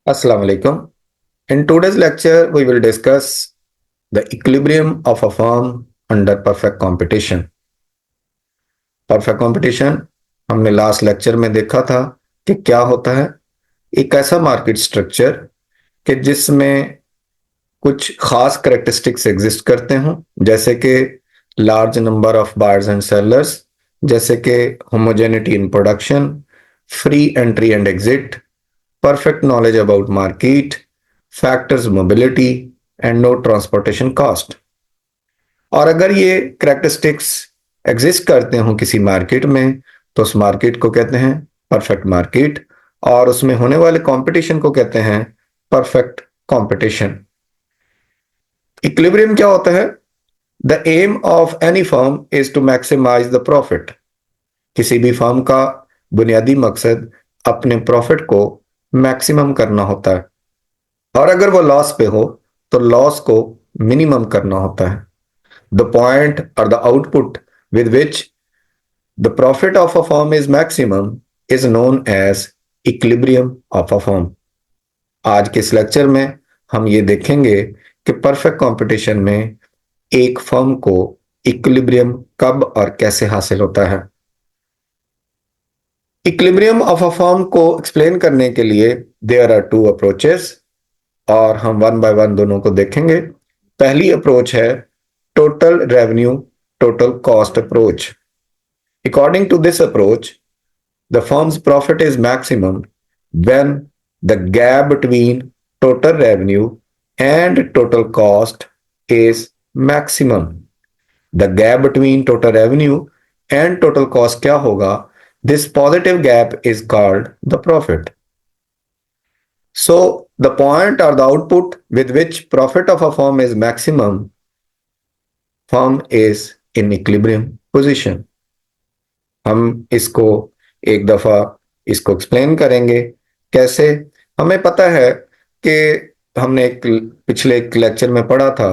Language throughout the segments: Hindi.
Assalamu alaikum. In today's lecture, we will discuss the equilibrium of a firm under perfect competition. Perfect competition हमने लास्ट लेक्चर में देखा था कि क्या होता है। एक ऐसा मार्केट स्ट्रक्चर कि जिसमें कुछ खास करेक्टरिस्टिक्स एग्जिस्ट करते हों, जैसे कि large number of buyers and sellers, जैसे कि homogeneity in production, free entry and exit, perfect knowledge about market, factors mobility and no transportation cost। और अगर ये करेक्टरिस्टिक्स एग्जिस्ट करते हो किसी मार्केट में तो उस मार्केट को कहते हैं परफेक्ट मार्केट, और उसमें होने वाले कंपटीशन को कहते हैं परफेक्ट कंपटीशन। इक्विलिब्रियम क्या होता है? The aim of any firm is to maximise the profit. किसी भी फर्म का बुनियादी मकसद अपने प्रॉफिट को मैक्सिमम करना होता है, और अगर वो लॉस पे हो तो लॉस को मिनिमम करना होता है। द पॉइंट और the output with which the profit of a firm is maximum is known as equilibrium of a firm. आज के इस लेक्चर में हम ये देखेंगे कि परफेक्ट कंपटीशन में एक फर्म को इक्विलिब्रियम कब और कैसे हासिल होता है। इक्विलिब्रियम ऑफ अ फर्म को एक्सप्लेन करने के लिए देयर आर टू अप्रोचेस, और हम वन बाय वन दोनों को देखेंगे। पहली अप्रोच है total revenue total cost approach. According to this approach, the firm's profit is maximum when the gap between total revenue and total cost is maximum. The gap between total revenue and total cost क्या होगा? This positive gap is called the profit. So the point or the output with which profit of a firm is maximum, firm is in equilibrium position। हम इसको एक दफा इसको एक्सप्लेन करेंगे कैसे। हमें पता है कि हमने एक पिछले एक लेक्चर में पढ़ा था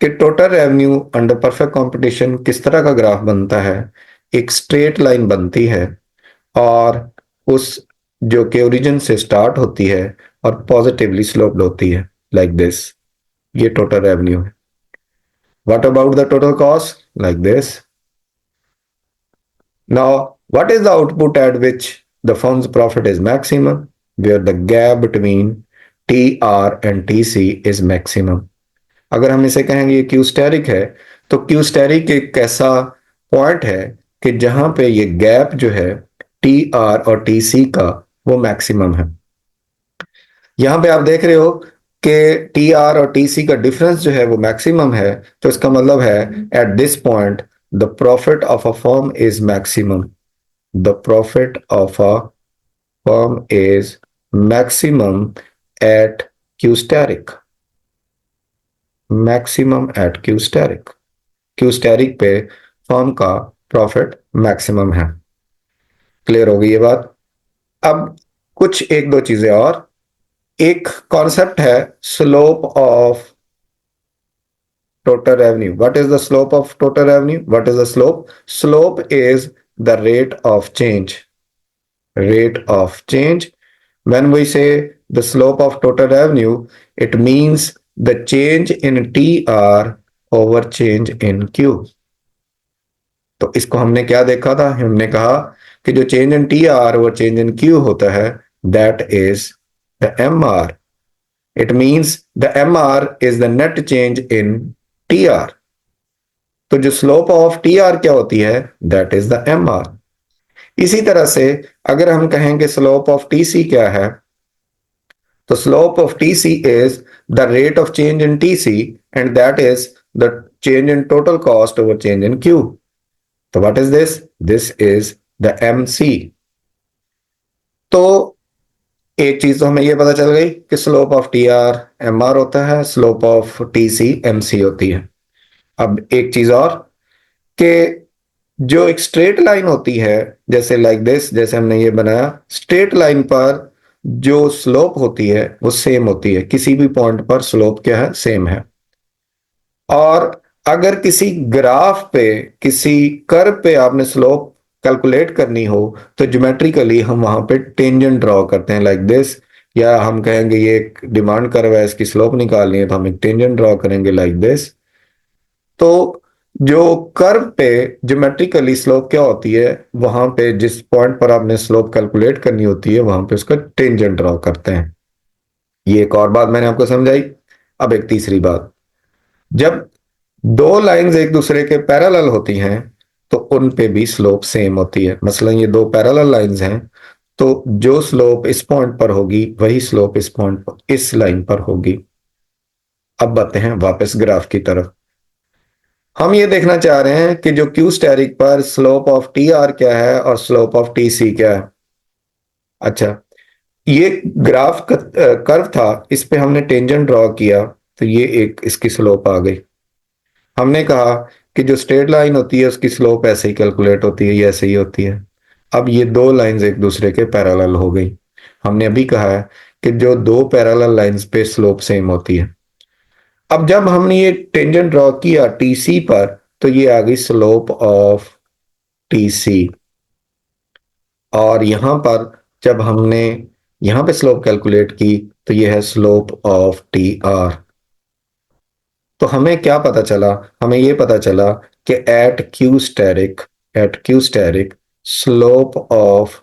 कि total revenue under perfect competition किस तरह का ग्राफ बनता है। एक स्ट्रेट लाइन बनती है, और उस जो कि ओरिजिन से स्टार्ट होती है और पॉजिटिवली स्लोप्ड होती है, लाइक दिस। ये टोटल रेवेन्यू है। What about the total cost? Like this. Now what is the output at which the firm's profit is maximum? Where the gap between T R and T C is maximum. अगर हम इसे कहेंगे ये क्यू स्टेरिक है, तो क्यू स्टेरिक एक ऐसा पॉइंट है कि जहां पे ये गैप जो है टी आर और टी सी का वो मैक्सिमम है। यहां पे आप देख रहे हो कि टी आर और टी सी का डिफरेंस जो है वो मैक्सिमम है, तो इसका मतलब है at this point the profit of a firm is maximum. The profit of a firm is maximum at Q asterisk. Maximum at Q asterisk. Q asterisk पे फर्म का प्रॉफिट मैक्सिमम है। क्लियर हो गई ये बात? अब कुछ एक दो चीजें और। एक कॉन्सेप्ट है slope of total revenue। What is the slope of total revenue? What is the slope? Slope is the rate of change। Rate of change. When we say the slope of total revenue, it means the change in TR over change in Q। तो इसको हमने क्या देखा था? हमने कहा कि जो चेंज इन टी आर वो चेंज इन क्यू होता है, that is the M R. It means the M R is the net change in T R. तो जो स्लोप ऑफ टी आर क्या होती है? That is the M R. इसी तरह से अगर हम कहेंगे स्लोप ऑफ टी सी क्या है, तो slope of T C is the rate of change in T C, and that is the change in total cost over change in Q. तो what is this? This is the M C. तो एक चीज तो हमें ये पता चल गई कि slope of T R M R होता है, slope of T C M C होती है। अब एक चीज और कि जो एक स्ट्रेट लाइन होती है, जैसे लाइक दिस, जैसे हमने ये बनाया, स्ट्रेट लाइन पर जो स्लोप होती है वो सेम होती है। किसी भी पॉइंट पर स्लोप क्या है? सेम है। और अगर किसी ग्राफ पे, किसी कर्व पे आपने स्लोप कैलकुलेट करनी हो, तो ज्योमेट्रिकली हम वहां पे टेंजेंट ड्रॉ करते हैं लाइक दिस। या हम कहेंगे ये एक डिमांड कर्व है, इसकी स्लोप निकालनी है, तो हम एक टेंजेंट ड्रॉ करेंगे लाइक दिस। तो जो कर्व पे ज्योमेट्रिकली स्लोप क्या होती है, वहां पे जिस पॉइंट पर आपने स्लोप कैलकुलेट करनी होती है वहां पे उसका टेंजेंट ड्रॉ करते हैं। ये एक और बात मैंने आपको समझाई। अब एक तीसरी बात, जब दो लाइंस एक दूसरे के पैरेलल होती हैं तो उन पे भी स्लोप सेम होती है। मसलन ये दो पैरेलल लाइंस हैं, तो जो स्लोप इस पॉइंट पर होगी वही स्लोप इस पॉइंट पर, इस लाइन पर होगी। अब बढ़ते हैं वापस ग्राफ की तरफ। हम ये देखना चाह रहे हैं कि जो क्यू स्टेरिक पर स्लोप ऑफ टी आर क्या है और स्लोप ऑफ टी सी क्या है। अच्छा, ये ग्राफ कर्व था, इस पे हमने टेंजेंट ड्रॉ किया, तो ये एक इसकी स्लोप आ गई। हमने कहा कि जो स्ट्रेट लाइन होती है उसकी स्लोप ऐसे ही कैलकुलेट होती है, ये ऐसे ही होती है। अब ये दो लाइंस एक दूसरे के पैरेलल हो गई। हमने अभी कहा है कि जो दो पैरेलल लाइंस पे स्लोप सेम होती है। अब जब हमने ये टेंजेंट ड्रॉ किया टीसी पर, तो ये आ गई स्लोप ऑफ टीसी। और यहां पर जब हमने यहां पे स्लोप कैलकुलेट की, तो ये है स्लोप ऑफ टी आर। तो हमें क्या पता चला, हमें ये पता चला कि at Q asterisk slope of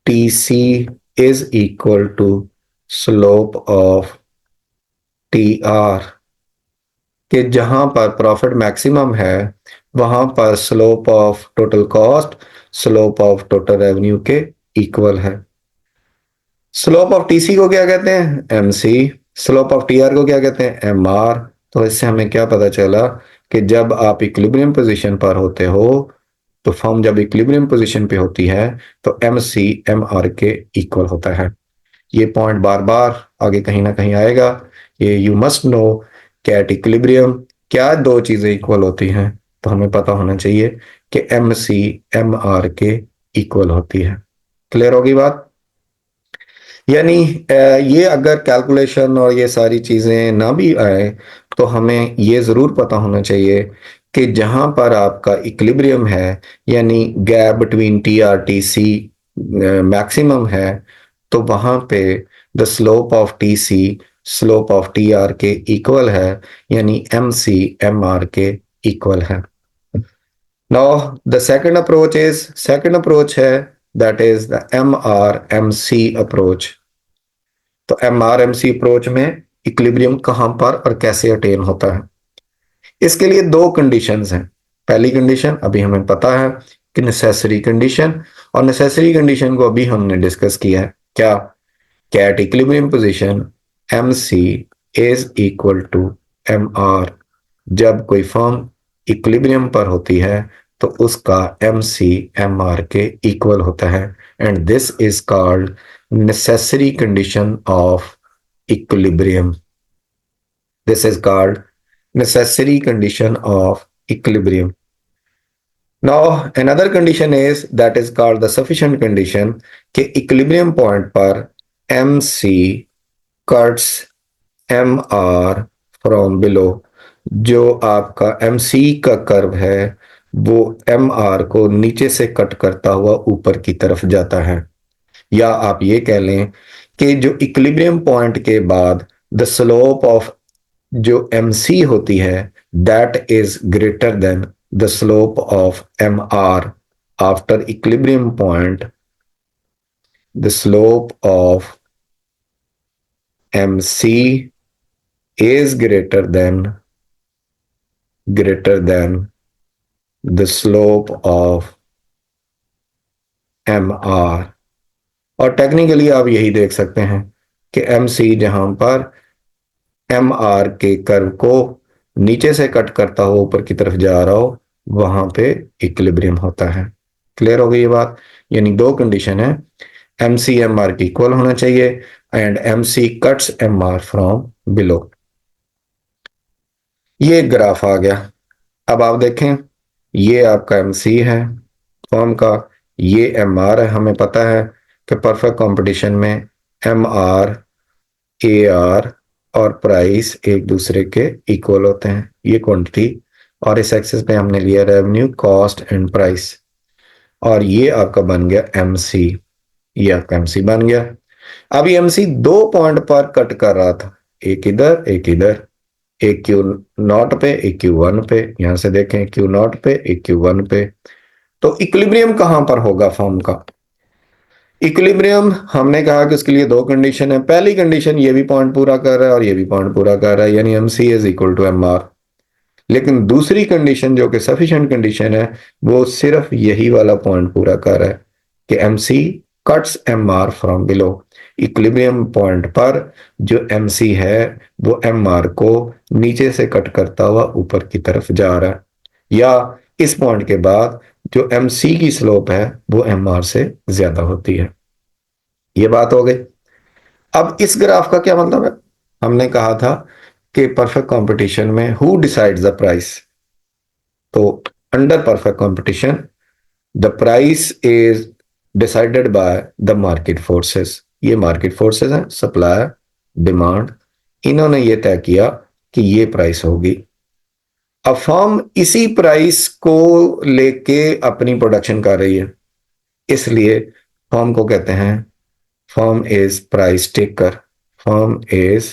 T C is equal to slope of T R. कि जहां पर प्रॉफिट मैक्सिमम है वहां पर slope of total cost slope of total revenue के इक्वल है। स्लोप ऑफ टीसी को क्या कहते हैं, M C. Slope of T R को क्या कहते हैं, एम आर। तो इससे हमें क्या पता चला कि जब आप इक्विलिब्रियम पोजीशन पर होते हो, तो फर्म जब इक्विलिब्रियम पोजीशन पे होती है तो एम सी एम आर के इक्वल होता है। ये पॉइंट बार बार आगे कहीं ना कहीं आएगा। ये यू मस्ट नो कि एट इक्विलिब्रियम क्या दो चीजें इक्वल होती हैं, तो हमें पता होना चाहिए कि एम सी एम आर के इक्वल होती है। क्लियर होगी बात। यानी ये अगर कैलकुलेशन और ये सारी चीजें ना भी आए, तो हमें ये जरूर पता होना चाहिए कि जहां पर आपका इक्विलिब्रियम है, यानी gap between T R T C maximum है, तो वहां पे the slope of T C slope of T R के इक्वल है, यानी एम सी एम आर के इक्वल है। नाउ द सेकंड अप्रोच है, that is the M R M C approach. तो M R M C approach में इक्विलिब्रियम कहां पर और कैसे अटेन होता है, इसके लिए दो कंडीशंस हैं। पहली कंडीशन अभी हमें पता है कि नेसेसरी कंडीशन, और नेसेसरी कंडीशन को अभी हमने डिस्कस किया है। क्या, at equilibrium position M C is equal to M R. जब कोई फर्म इक्विलिब्रियम पर होती है तो उसका एम सी एम आर के इक्वल होता है, and this is called necessary condition of equilibrium. This is called necessary condition of equilibrium. Now another condition is that is called the sufficient condition कि equilibrium point पर MC cuts MR from below। जो आपका MC का कर्व है वो MR को नीचे से कट करता हुआ ऊपर की तरफ जाता है। या आप ये कह लें कि जो इक्विलिब्रियम पॉइंट के बाद द स्लोप ऑफ जो MC होती है that is greater then the slope of MR after equilibrium point. The slope of MC is greater than the slope of MR। और टेक्निकली आप यही देख सकते हैं कि MC जहां पर MR के कर्व को नीचे से कट करता हो ऊपर की तरफ जा रहा हो, वहां पे इक्विलिब्रियम होता है। क्लियर हो गई ये बात। यानी दो कंडीशन है, MC MR की इक्वल होना चाहिए and MC cuts MR from below. ये ग्राफ आ गया। अब आप देखें, ये आपका MC है फॉर्म का, ये MR है। हमें पता है कि परफेक्ट कंपटीशन में MR AR और प्राइस एक दूसरे के इक्वल होते हैं, ये क्वांटिटी। और इस एक्सिस पे हमने लिया रेवेन्यू कॉस्ट एंड प्राइस, और ये आपका बन गया MC। ये आपका MC बन गया। अभी एमसी 2 पॉइंट पर कट कर रहा था, एक इधर एक इधर, एक क्यू नॉट पे एक क्यू वन पे, यहां से देखें क्यू नॉट पे एक क्यू वन पे। तो इक्विलिब्रियम कहां पर होगा फॉर्म का? इक्विलिब्रियम हमने कहा कि उसके लिए दो कंडीशन है। पहली कंडीशन ये भी पॉइंट पूरा कर रहा है और ये भी पॉइंट पूरा कर रहा है, यानी M C is equal to M R. लेकिन दूसरी कंडीशन जो कि सफिशिएंट कंडीशन है, वो सिर्फ यही वाला पॉइंट पूरा कर रहा है कि M C cuts M R from below. Equilibrium point पर जो एम सी है वो एम आर को नीचे से कट करता हुआ ऊपर की तरफ जा रहा है, या इस पॉइंट के बाद जो एम सी की स्लोप है वो एम आर से ज्यादा होती है। ये बात हो गई। अब इस ग्राफ का क्या मतलब है? हमने कहा था कि परफेक्ट कंपटीशन में हु डिसाइड्स द प्राइस? तो under perfect competition the price is decided by the market forces. ये मार्केट फोर्सेस हैं, सप्लाई, डिमांड, इन्होंने ये तय किया कि ये प्राइस होगी। अब फर्म इसी प्राइस को लेके अपनी प्रोडक्शन कर रही है, इसलिए फर्म को कहते हैं firm is price taker. Firm is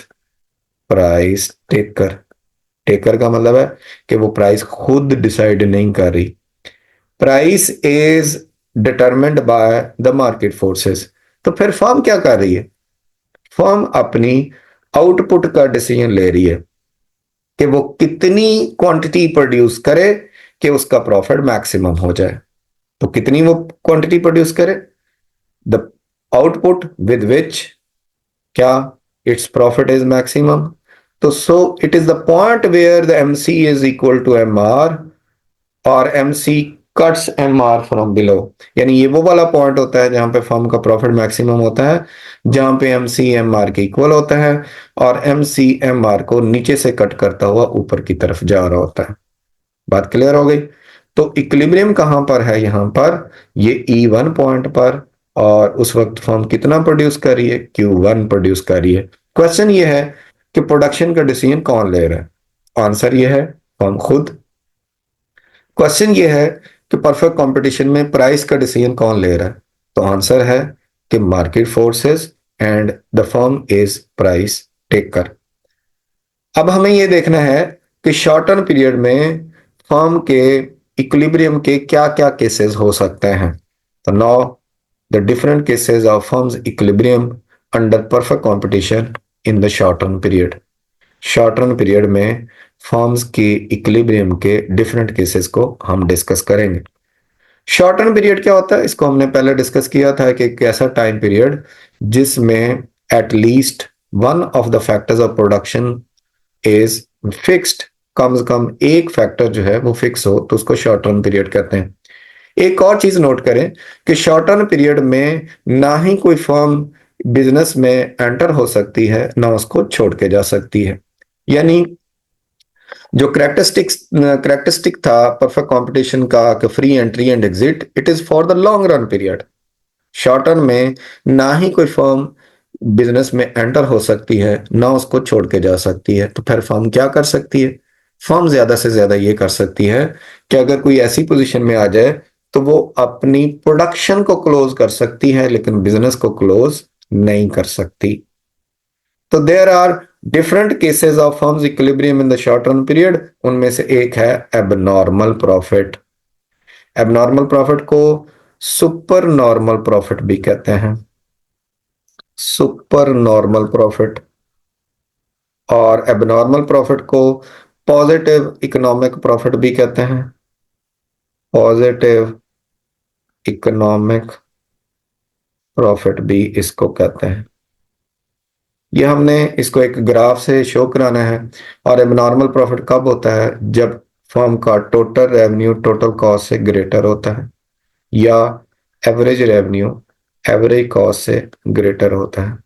price taker. Taker का मतलब है कि वो प्राइस खुद डिसाइड नहीं कर रही। Price is determined by the market forces. तो फिर फर्म क्या कर रही है? फर्म अपनी आउटपुट का डिसीजन ले रही है कि वो कितनी क्वांटिटी प्रोड्यूस करे कि उसका प्रॉफिट मैक्सिमम हो जाए। तो कितनी वो क्वांटिटी प्रोड्यूस करे? द आउटपुट विद विच क्या इट्स प्रॉफिट इज मैक्सिमम। तो so it is the point where the MC is equal to M R और MC cuts M R from below. यानी ये वो वाला पॉइंट होता है जहां पे फर्म का प्रॉफिट मैक्सिमम होता है, जहां पे एमसी एम आर के इक्वल होता है और एमसी एम आर को नीचे से कट करता हुआ ऊपर की तरफ जा रहा होता है। बात क्लियर हो गई? तो इक्विलिब्रियम कहां पर है? यहां पर ये ई वन पॉइंट पर, और उस वक्त फर्म कितना प्रोड्यूस कर रही है? क्यू वन प्रोड्यूस कर रही है। क्वेश्चन ये है कि प्रोडक्शन का डिसीजन कौन ले रहा है? आंसर ये है फर्म खुद। क्वेश्चन ये है कि परफेक्ट कंपटीशन में प्राइस का डिसीजन कौन ले रहा है? तो आंसर है कि market forces and the firm is price taker. अब हमें यह देखना है कि शॉर्ट टर्म पीरियड में फर्म के इक्विलिब्रियम के क्या क्या केसेस हो सकते हैं। तो now the different cases of firms equilibrium under perfect competition in the short term period. Short term period में फर्म्स के इक्विलिब्रियम के डिफरेंट केसेस को हम डिस्कस करेंगे। शॉर्ट टर्म पीरियड क्या होता है? इसको हमने पहले डिस्कस किया था कि एक ऐसा टाइम पीरियड जिसमें at least one of the factors of production is fixed. कम से कम एक फैक्टर जो है वो फिक्स हो तो उसको शॉर्ट टर्म पीरियड कहते हैं। एक और चीज नोट करें कि शॉर्ट टर्म पीरियड में ना ही कोई फर्म बिजनेस में एंटर हो सकती है ना उसको छोड़ के जा सकती है। यानी जो करेक्टरिस्टिक था परफेक्ट कंपटीशन का कि free entry and exit, it is for the long run period. Short term में ना ही कोई फर्म बिजनेस में एंटर हो सकती है ना उसको छोड़ के जा सकती है। तो फिर फर्म क्या कर सकती है? फर्म ज्यादा से ज्यादा ये कर सकती है कि अगर कोई ऐसी पोजीशन में आ जाए तो वो अपनी प्रोडक्शन को क्लोज कर सकती है लेकिन बिजनेस को क्लोज नहीं कर सकती। तो there are different cases of firms equilibrium in the short term period. उनमें से एक है एबनॉर्मल प्रॉफिट। एबनॉर्मल प्रॉफिट को सुपर नॉर्मल प्रॉफिट भी कहते हैं, सुपर नॉर्मल प्रॉफिट। और एबनॉर्मल प्रॉफिट को पॉजिटिव इकोनॉमिक प्रॉफिट भी कहते हैं, पॉजिटिव इकोनॉमिक प्रॉफिट भी इसको कहते हैं। ये हमने इसको एक ग्राफ से शो कराना है। और एबनॉर्मल प्रॉफिट कब होता है? जब फर्म का टोटल रेवेन्यू टोटल कॉस्ट से ग्रेटर होता है, या एवरेज रेवेन्यू एवरेज कॉस्ट से ग्रेटर होता है।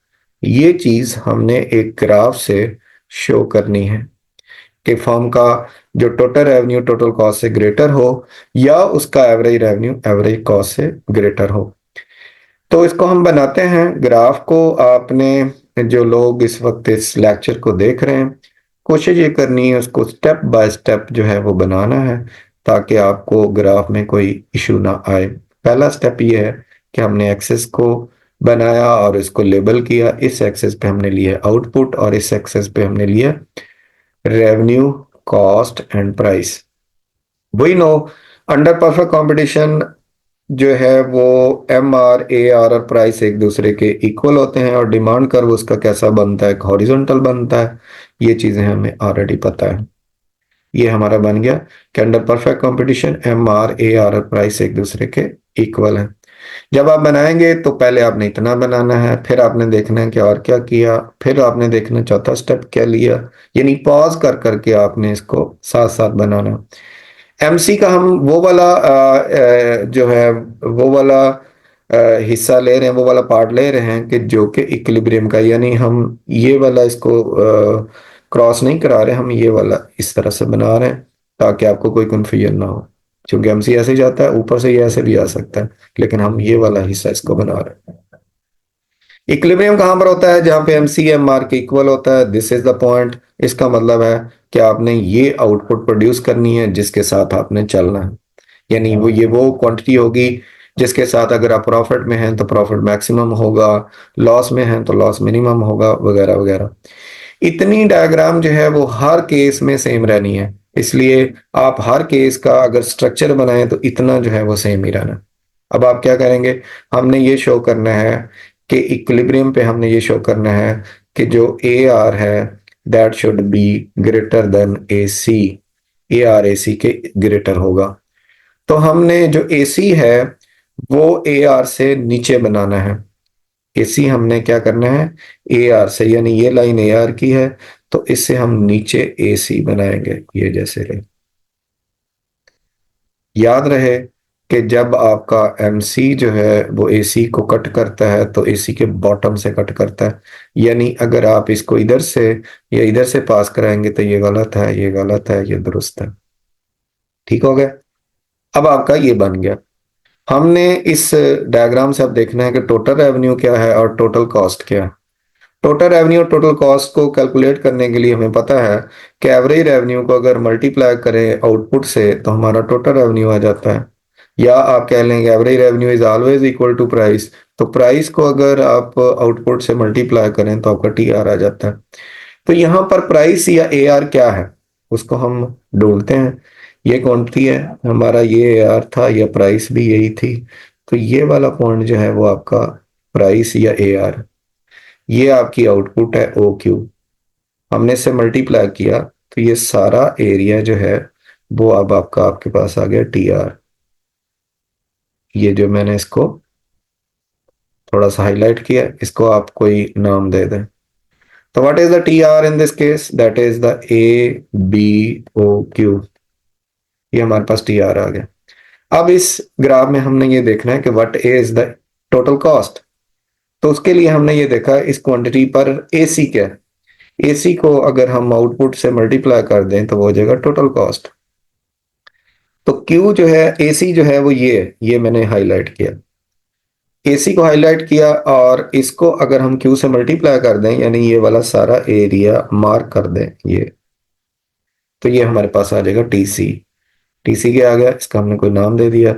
ये चीज हमने एक ग्राफ से शो करनी है कि फर्म का जो टोटल रेवेन्यू टोटल कॉस्ट से ग्रेटर हो या उसका एवरेज रेवेन्यू एवरेज कॉस्ट से ग्रेटर हो। तो इसको हम बनाते हैं ग्राफ को। आपने जो लोग इस वक्त इस लेक्चर को देख रहे हैं, कोशिश ये करनी है उसको स्टेप बाय स्टेप जो है वो बनाना है ताकि आपको ग्राफ में कोई इशू ना आए। पहला स्टेप ये है कि हमने एक्सेस को बनाया और इसको लेबल किया। इस एक्सेस पे हमने लिया आउटपुट और इस एक्सेस पे हमने लिया रेवेन्यू, कॉस्ट एंड प्राइस। वही नो, अंडर परफेक्ट कंपटीशन जो है वो MR, AR और प्राइस एक दूसरे के इक्वल होते हैं और डिमांड कर्व उसका कैसा बनता है, हॉरिजॉन्टल बनता है। ये चीजें हमें ऑलरेडी पता है। ये हमारा बन गया कि under perfect competition MR, AR और प्राइस एक दूसरे के इक्वल है। जब आप बनाएंगे तो पहले आपने इतना बनाना है, फिर आपने देखना है कि और क्या किया, फिर आपने देखना चौथा स्टेप क्या लिया, यानी पॉज कर करके आपने इसको साथ साथ बनाना। MC का हम वो वाला जो है वो वाला हिस्सा ले रहे हैं, वो वाला पार्ट ले रहे हैं कि जो कि इक्विलिब्रियम का, यानी हम ये वाला इसको क्रॉस नहीं करा रहे, हम ये वाला इस तरह से बना रहे हैं ताकि आपको कोई कंफ्यूजन ना हो। क्योंकि MC ऐसे ही जाता है, ऊपर से ये ऐसे भी आ सकता है, लेकिन हम ये वाला हिस्सा इसको बना रहे हैं। इक्विलिब्रियम कहाँ पर होता है? जहां पे MC MR के इक्वल होता है, दिस इज द पॉइंट। इसका मतलब है कि आपने ये आउटपुट प्रोड्यूस करनी है जिसके साथ आपने चलना है, यानी वो क्वांटिटी होगी जिसके साथ अगर आप प्रॉफिट में हैं तो प्रॉफिट मैक्सिमम होगा, लॉस में हैं तो लॉस मिनिमम होगा, वगैरह वगैरह। इतनी डायग्राम जो है वो हर केस में सेम रहनी है, इसलिए आप हर केस का अगर स्ट्रक्चर बनाएं तो इतना जो है वो सेम ही रहना। अब आप क्या करेंगे, हमने ये शो करना है कि इक्विलिब्रियम पे हमने ये शो करना है कि जो AR है that should be greater than AC, AR AC के ग्रेटर होगा। तो हमने जो AC है वो AR से नीचे बनाना है। AC हमने क्या करना है, AR से, यानी ये लाइन AR की है तो इससे हम नीचे AC बनाएंगे, ये जैसे रहे। याद रहे कि जब आपका MC जो है वो AC को कट करता है तो AC के बॉटम से कट करता है, यानी अगर आप इसको इधर से या इधर से पास कराएंगे तो ये गलत है, ये गलत है, ये दुरुस्त है। ठीक हो गया? अब आपका ये बन गया। हमने इस डायग्राम से अब देखना है कि टोटल रेवेन्यू क्या है और टोटल कॉस्ट क्या है। टोटल रेवेन्यू और टोटल कॉस्ट को कैलकुलेट करने के लिए हमें पता है कि एवरेज रेवेन्यू को अगर मल्टीप्लाई करें आउटपुट से तो हमारा टोटल रेवेन्यू आ जाता है। या आप कह लेंगे average revenue is always equal to price, तो प्राइस को अगर आप आउटपुट से मल्टीप्लाई करें तो आपका TR आ जाता है। तो यहाँ पर प्राइस या AR क्या है उसको हम ढूंढते हैं। ये क्वांटिटी है हमारा, ये AR था, या प्राइस भी यही थी। तो ये वाला पॉइंट जो है वो आपका प्राइस या AR, ये आपकी आउटपुट है OQ। हमने इससे मल्टीप्लाई किया तो ये सारा एरिया जो है वो अब आपका आपके पास आ गया TR। ये जो मैंने इसको थोड़ा सा हाईलाइट किया, इसको आप कोई नाम दे दें। तो what is the TR in this case? That is the ABOQ। ये हमारे पास TR आ गया। अब इस ग्राफ में हमने ये देखना है कि what is the total cost. तो उसके लिए हमने ये देखा इस क्वांटिटी पर AC क्या है। AC को अगर हम आउटपुट से मल्टीप्लाई कर दें तो वो हो जाएगा टोटल कॉस्ट। तो Q जो है, AC जो है वो ये मैंने हाईलाइट किया। AC को हाईलाइट किया और इसको अगर हम Q से मल्टीप्लाई कर दें, यानी ये वाला सारा एरिया मार्क कर दें ये, तो ये हमारे पास आ जाएगा TC। TC क्या आ गया, इसका हमने कोई नाम दे दिया,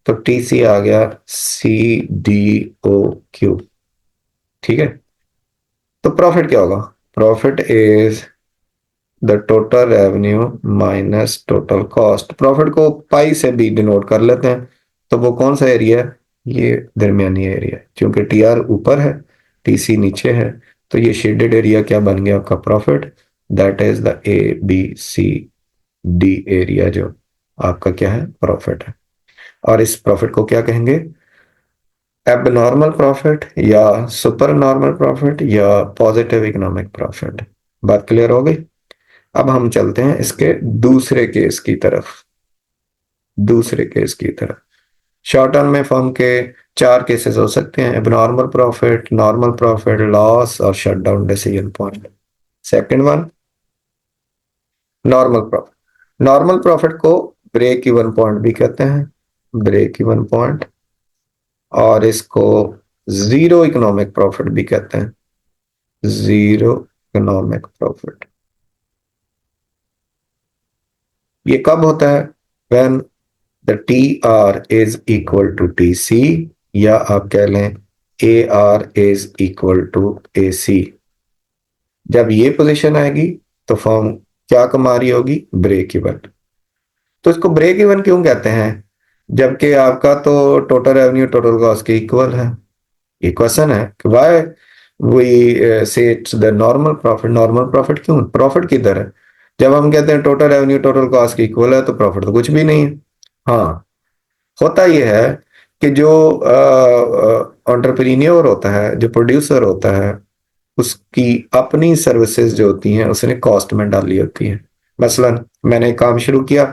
तो TC आ गया CDOQ। ठीक है? तो प्रॉफिट क्या होगा? Profit is the total revenue minus total cost. Profit को पाई से भी डिनोट कर लेते हैं। तो वो कौन सा एरिया है? ये दरमियानी एरिया, क्योंकि TR ऊपर है, TC नीचे है। तो ये शेडेड एरिया क्या बन गया आपका? Profit. That is the ABCD area जो आपका क्या है? प्रॉफिट है। और इस प्रॉफिट को क्या कहेंगे? एबनॉर्मल प्रॉफिट या सुपर नॉर्मल प्रॉफिट या पॉजिटिव इकोनॉमिक प्रॉफिट। बात क्लियर हो गई? अब हम चलते हैं इसके दूसरे केस की तरफ। दूसरे केस की तरफ शॉर्ट टर्म में फर्म के चार केसेस हो सकते हैं: abnormal profit, normal profit, loss और shut down decision point. Second one, normal profit. Normal profit को ब्रेक इवन पॉइंट भी कहते हैं, ब्रेक इवन पॉइंट। और इसको जीरो इकोनॉमिक प्रॉफिट भी कहते हैं, जीरो इकोनॉमिक प्रॉफिट। ये कब होता है? When the TR is equal to TC, या आप कह लें AR is equal to AC। जब ये पोजीशन आएगी तो फर्म क्या कमा रही होगी? Break even. तो इसको ब्रेक इवन क्यों कहते हैं? जबकि आपका तो टोटल रेवेन्यू टोटल कॉस्ट के इक्वल है। ये क्वेश्चन है कि व्हाई वी से it's the normal profit. Normal profit क्यों? प्रॉफिट किधर है? जब हम कहते हैं टोटल रेवेन्यू टोटल कॉस्ट के इक्वल है तो प्रॉफिट तो कुछ भी नहीं है। हाँ, होता यह है कि जो एंटरप्रेन्योर होता है, जो प्रोड्यूसर होता है, उसकी अपनी सर्विसेज जो होती हैं उसने कॉस्ट में डाली होती है। मसलन मैंने काम शुरू किया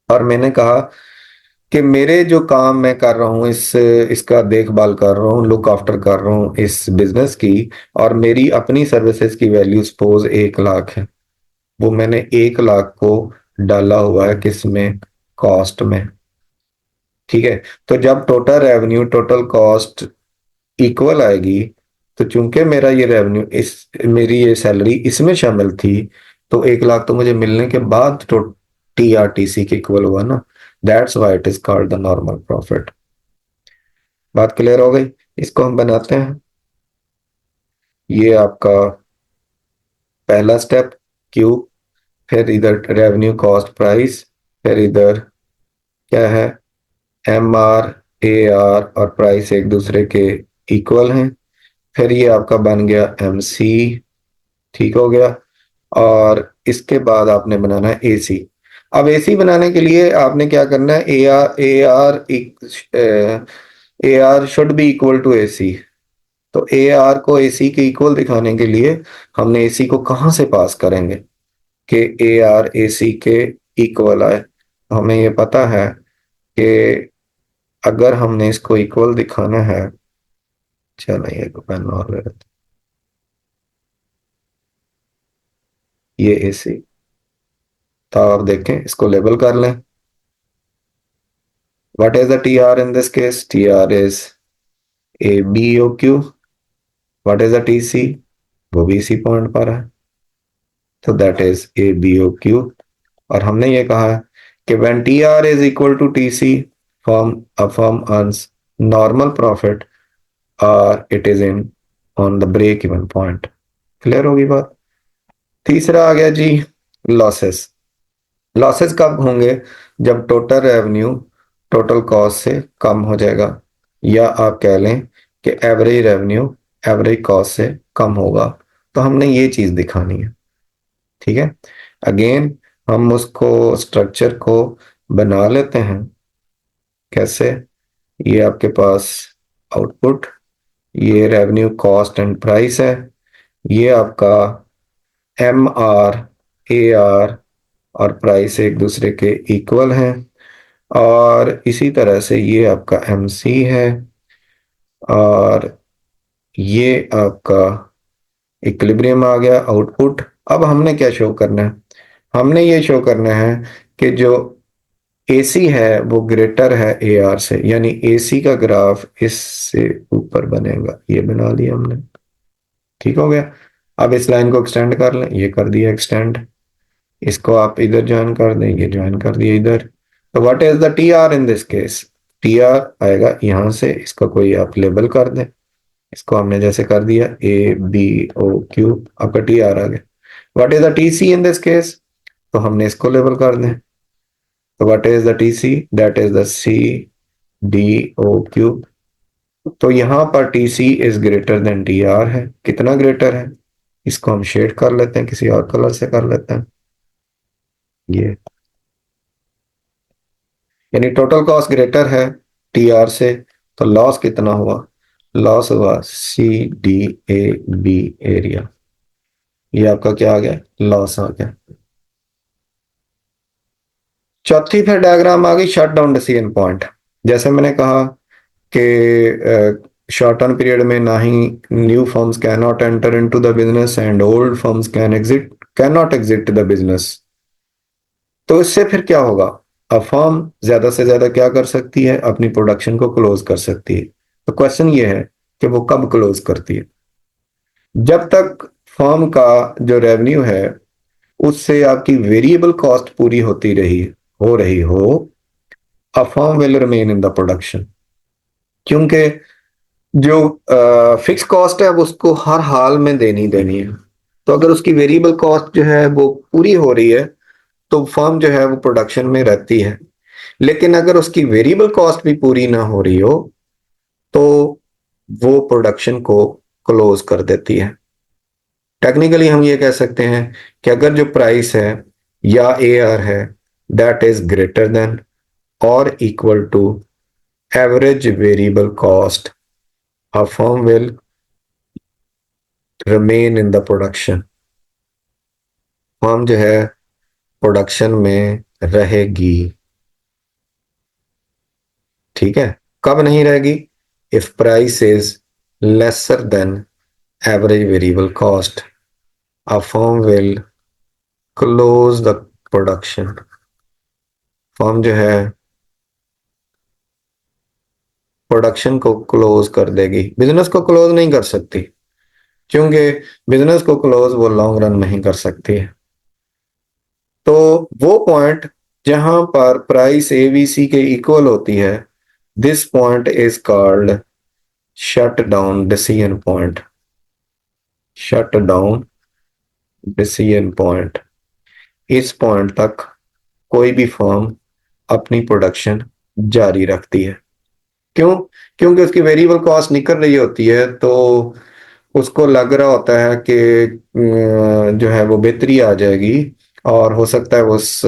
और मैंने कहा कि मेरे जो काम मैं कर रहा हूँ इसका देखभाल कर रहा हूँ, लुक आफ्टर कर रहा हूँ इस बिजनेस की, और मेरी अपनी सर्विसेज की वैल्यू सपोज 1 लाख है। वो मैंने 1 लाख को डाला हुआ है किसमें? कॉस्ट में। ठीक है। तो जब total revenue total cost equal आएगी, तो चूंकि मेरा ये रेवेन्यू इस मेरी ये सैलरी इसमें शामिल थी, तो 1 लाख तो मुझे मिलने के बाद तो TRTC के इक्वल हुआ ना। That's why it is called the normal profit. बात क्लियर हो गई? इसको हम बनाते हैं। ये आपका पहला स्टेप, क्यू। फिर इधर रेवेन्यू कॉस्ट प्राइस। फिर इधर क्या है? MR AR और प्राइस एक दूसरे के इक्वल हैं। फिर ये आपका बन गया MC। ठीक हो गया। और इसके बाद आपने बनाना है AC। अब AC बनाने के लिए आपने क्या करना है? AR should be equal to AC। तो AR को AC के इक्वल दिखाने के लिए हमने AC को कहाँ से पास करेंगे कि AR AC के इक्वल आए? हमें ये पता है कि अगर हमने इसको इक्वल दिखाना है, चलो ये पेन और ले लेते हैं। ये AC, तो आप देखें, इसको लेबल कर लें। What is the TR in this case? TR is ABOQ। What is the TC? वो भी इसी पॉइंट पर है, तो दैट इज ABOQ। और हमने ये कहा है कि when TR is equal to TC, a firm earns normal profit or it is in on the break even point। Clear होगी बात? तीसरा आ गया जी, लॉसेस। लॉसेस कब होंगे? जब टोटल रेवेन्यू टोटल कॉस्ट से कम हो जाएगा, या आप कह लें कि एवरेज रेवेन्यू एवरेज कॉस्ट से कम होगा। तो हमने ये चीज दिखानी है। ठीक है। अगेन हम उसको स्ट्रक्चर को बना लेते हैं। कैसे? ये आपके पास आउटपुट, ये रेवेन्यू कॉस्ट एंड प्राइस है, ये आपका MR AR और प्राइस एक दूसरे के इक्वल हैं, और इसी तरह से ये आपका MC है, और ये आपका इक्विलिब्रियम आ गया आउटपुट। अब हमने क्या शो करना है? हमने ये शो करना है कि जो AC है वो ग्रेटर है AR से, यानी AC का ग्राफ इससे ऊपर बनेगा। ये बना लिया हमने। ठीक हो गया। अब इस लाइन को एक्सटेंड कर लें। ये कर दिया एक्सटेंड। इसको आप इधर ज्वाइन कर दें, ये ज्वाइन कर दिया इधर। तो what is the TR in this case? TR आएगा यहां से, इसका कोई आप लेबल कर दें। इसको हमने जैसे कर दिया ABOQ, आपका TR आ गया। What is the TC in this case? तो हमने इसको लेबल कर दें। तो what is the TC? That is the CDOQ। तो यहां पर TC is greater then TR है। कितना ग्रेटर है? इसको हम शेड कर लेते हैं, किसी और कलर से कर लेते हैं। ये यानी टोटल कॉस्ट ग्रेटर है TR से, तो लॉस कितना हुआ? लॉस हुआ CDAB एरिया। ये आपका क्या आ गया? लॉस आ गया। चौथी फिर डायग्राम आ गई शट डाउन डिसीजन पॉइंट। जैसे मैंने कहा कि शॉर्ट टर्म पीरियड में ना ही new firms can not enter into the business and old firms can not exit the business. तो इससे फिर क्या होगा? अब फर्म ज्यादा से ज्यादा क्या कर सकती है? अपनी प्रोडक्शन को क्लोज कर सकती है। तो क्वेश्चन ये है कि वो कब क्लोज करती है? जब तक फर्म का जो रेवेन्यू है उससे आपकी वेरिएबल कॉस्ट पूरी होती रही हो रही हो, a firm will remain in the production. क्योंकि जो फिक्स कॉस्ट है अब उसको हर हाल में देनी देनी है। तो अगर उसकी वेरिएबल कॉस्ट जो है वो पूरी हो रही है तो फर्म जो है वो प्रोडक्शन में रहती है। लेकिन अगर उसकी वेरिएबल कॉस्ट भी पूरी ना हो रही हो तो वो प्रोडक्शन को क्लोज कर देती है। टेक्निकली हम ये कह सकते हैं कि अगर जो प्राइस है या ए आर है दैट इज ग्रेटर देन और equal to average variable cost, a firm will remain in the production. Firm जो है प्रोडक्शन में रहेगी। ठीक है। कब नहीं रहेगी? If price is lesser than average variable cost, a firm will close the production. Firm जो है प्रोडक्शन को क्लोज कर देगी, बिजनेस को क्लोज नहीं कर सकती क्योंकि बिजनेस को क्लोज वो लॉन्ग रन में ही कर सकती है। तो वो पॉइंट जहां पर प्राइस एबीसी के इक्वल होती है, this point is called shut down decision point. Shut down decision point. इस पॉइंट तक कोई भी फर्म अपनी प्रोडक्शन जारी रखती है। क्यों? क्योंकि उसकी वेरिएबल कॉस्ट निकल रही होती है तो उसको लग रहा होता है कि जो है वो बेहतरी आ जाएगी और हो सकता है वो उस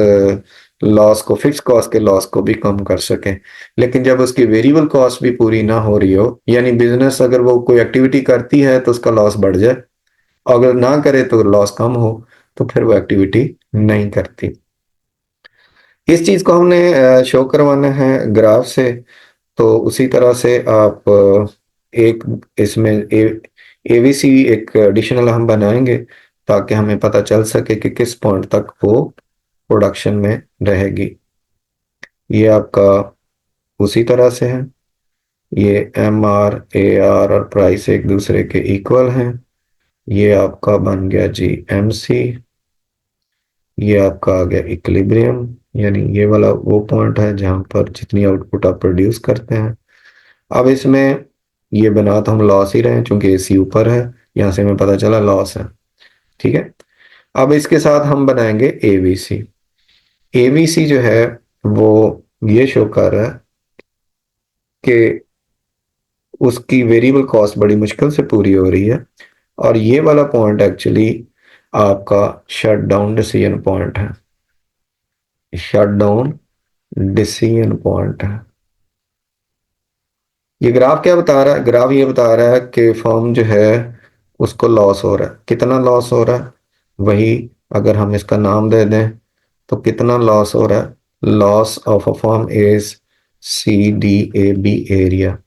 लॉस को, फिक्स कॉस्ट के लॉस को भी कम कर सके। लेकिन जब उसकी वेरिएबल कॉस्ट भी पूरी ना हो रही हो, यानी बिजनेस अगर वो कोई एक्टिविटी करती है तो उसका लॉस बढ़ जाए, अगर ना करे तो लॉस कम हो, तो फिर वो एक्टिविटी नहीं करती। इस चीज को हमने शो करवाना है ग्राफ से। तो उसी तरह से आप एक इसमें एवीसी एक एडिशनल हम बनाएंगे ताकि हमें पता चल सके कि किस पॉइंट तक वो प्रोडक्शन में रहेगी। ये आपका उसी तरह से है। ये एम आर ए आर और प्राइस एक दूसरे के इक्वल हैं। ये आपका बन गया जी एम सी। ये आपका आ गया इक्विलिब्रियम, यानी ये वाला वो पॉइंट है जहां पर जितनी आउटपुट आप प्रोड्यूस करते हैं। अब इसमें ये बना तो हम लॉस ही रहे हैं क्योंकि एसी ऊपर है, यहां से हमें पता चला लॉस है। ठीक है। अब इसके साथ हम बनाएंगे एबीसी। एबीसी जो है वो ये शो कर रहा है कि उसकी वेरिएबल कॉस्ट बड़ी मुश्किल से पूरी हो रही है और ये वाला पॉइंट एक्चुअली आपका शट डाउन डिसीजन पॉइंट है। शट डाउन डिसीजन पॉइंट है। ये ग्राफ क्या बता रहा है? ग्राफ ये बता रहा है कि फर्म जो है उसको लॉस हो रहा है। कितना लॉस हो रहा है? वही अगर हम इसका नाम दे दें तो कितना लॉस हो रहा है? Loss of a firm is C D A B area.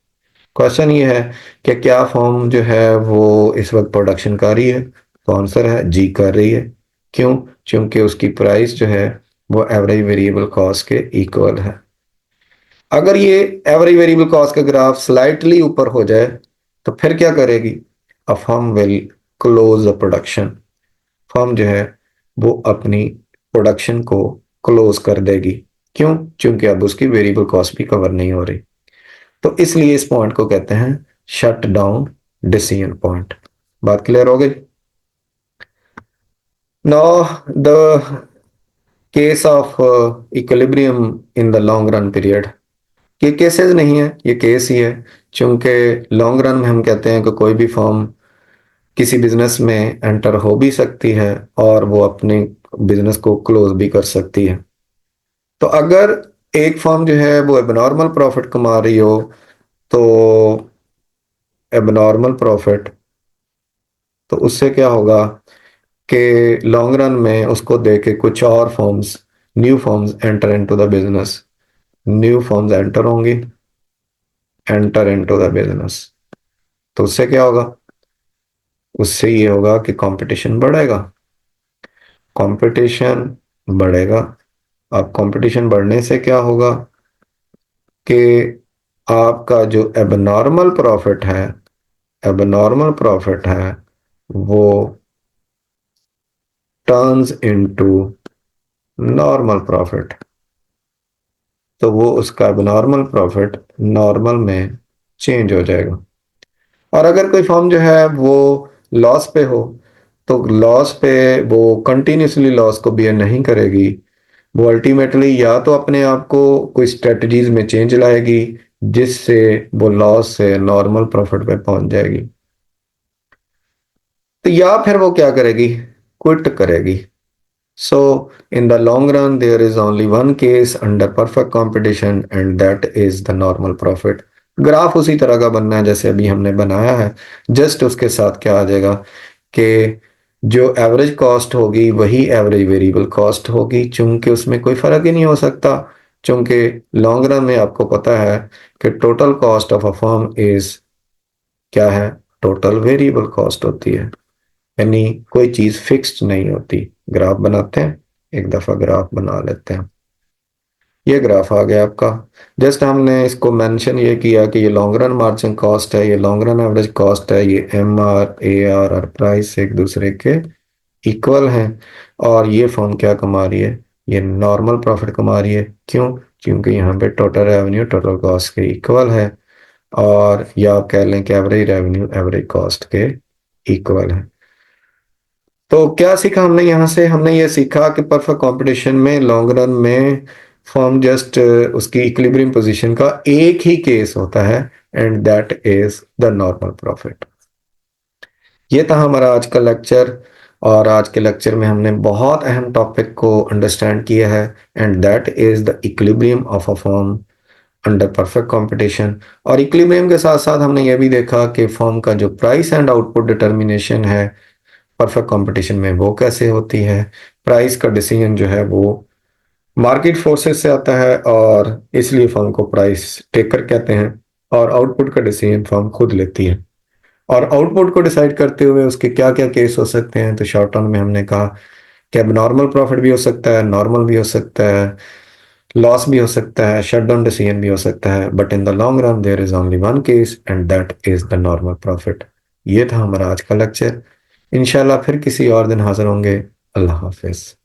Question ये है कि क्या फर्म जो है वो इस वक्त प्रोडक्शन कर रही है? तो आंसर है जी कर रही है। क्यों? क्योंकि उसकी प्राइस जो है वो एवरेज वेरिएबल कॉस्ट के इक्वल है। अगर ये एवरेज वेरिएबल कॉस्ट का ग्राफ स्लाइटली ऊपर हो जाए तो फिर क्या करेगी? A firm will close the production. Firm जो है वो अपनी प्रोडक्शन को क्लोज कर देगी। क्यों? क्योंकि अब उसकी वेरिएबल कॉस्ट भी कवर नहीं हो रही। तो इसलिए इस पॉइंट को कहते हैं शट डाउन डिसीजन पॉइंट। बात क्लियर हो गई? Now the case of equilibrium in the long run period. ये केसेस नहीं है, ये केस ही है। क्योंकि लॉन्ग रन में हम कहते हैं कि कोई भी फर्म किसी बिजनेस में एंटर हो भी सकती है और वो अपने बिजनेस को क्लोज भी कर सकती है। तो अगर एक फर्म जो है वो एबनॉर्मल प्रॉफिट कमा रही हो तो एबनॉर्मल प्रॉफिट, तो उससे क्या होगा कि लॉन्ग रन में उसको देके कुछ और firms, new firms enter into the business. New firms enter होंगी, एंटर इनटू द बिजनेस। तो उससे क्या होगा? उससे ये होगा कि कंपटीशन बढ़ेगा। कंपटीशन बढ़ेगा। अब कंपटीशन बढ़ने से क्या होगा कि आपका जो एबनॉर्मल प्रॉफिट है, एबनॉर्मल प्रॉफिट है वो टर्न्स इनटू नॉर्मल प्रॉफिट। तो वो उसका एबनॉर्मल प्रॉफिट नॉर्मल में चेंज हो जाएगा। और अगर कोई फर्म जो है वो लॉस पे हो, तो लॉस पे वो कंटिन्यूसली लॉस को बियर नहीं करेगी। वो अल्टीमेटली या तो अपने आप को कोई स्ट्रेटजीज में चेंज लाएगी जिससे वो लॉस से नॉर्मल प्रॉफिट पे पहुंच जाएगी, तो या फिर वो क्या करेगी, क्विट करेगी। So, in the long run, there is only one case under perfect competition, and that is the normal profit. Graph उसी तरह का बनना है जैसे अभी हमने बनाया है। जस्ट उसके साथ क्या आ जाएगा कि जो एवरेज कॉस्ट होगी वही एवरेज वेरिएबल कॉस्ट होगी, चूंकि उसमें कोई फर्क ही नहीं हो सकता। चूंकि लॉन्ग रन में आपको पता है कि total cost of a firm is क्या है, टोटल वेरिएबल कॉस्ट होती है, यानी कोई चीज फिक्स्ड नहीं होती। ग्राफ बनाते हैं, एक दफा ग्राफ बना लेते हैं। ये ग्राफ आ गया आपका। जस्ट हमने इसको मेंशन ये किया कि ये लॉन्ग रन मार्जिन कॉस्ट है, ये लॉन्ग रन एवरेज कॉस्ट है, ये एम आर ए आर और प्राइस एक दूसरे के इक्वल हैं। और ये फर्म क्या कमा रही है, ये नॉर्मल प्रॉफिट कमा रही है। क्यों? क्योंकि यहाँ पे टोटल रेवेन्यू टोटल कॉस्ट के इक्वल है, और या आप कह लें कि एवरेज रेवेन्यू एवरेज कॉस्ट के इक्वल है। तो क्या सीखा हमने यहाँ से? हमने ये सीखा कि परफेक्ट कंपटीशन में लॉन्ग रन में फर्म जस्ट उसकी इक्विलिब्रियम पोजीशन का एक ही केस होता है, and that is the normal profit. ये था हमारा आज का लेक्चर, और आज के लेक्चर में हमने बहुत अहम टॉपिक को अंडरस्टैंड किया है, and that is the equilibrium of a firm under perfect competition. और इक्विलिब्रियम के साथ साथ हमने ये भी देखा कि फर्म का जो प्राइस एंड आउटपुट डिटर्मिनेशन है परफेक्ट कंपटीशन में वो कैसे होती है। प्राइस का डिसीजन जो है वो मार्केट फोर्सेस से आता है, और इसलिए फर्म को प्राइस टेकर कहते हैं। और आउटपुट का डिसीजन फर्म खुद लेती है। और आउटपुट को डिसाइड करते हुए उसके क्या क्या केस हो सकते हैं, तो शॉर्ट टर्म में हमने कहा कि अब नॉर्मल प्रॉफिट भी हो सकता है, नॉर्मल भी हो सकता है, लॉस भी हो सकता है, शट डाउन डिसीजन भी हो सकता है, but in the long run there is only one case, and that is the normal profit. ये था हमारा आज का लेक्चर। इंशाल्लाह फिर किसी और दिन हाजिर होंगे। अल्लाह हाफिज।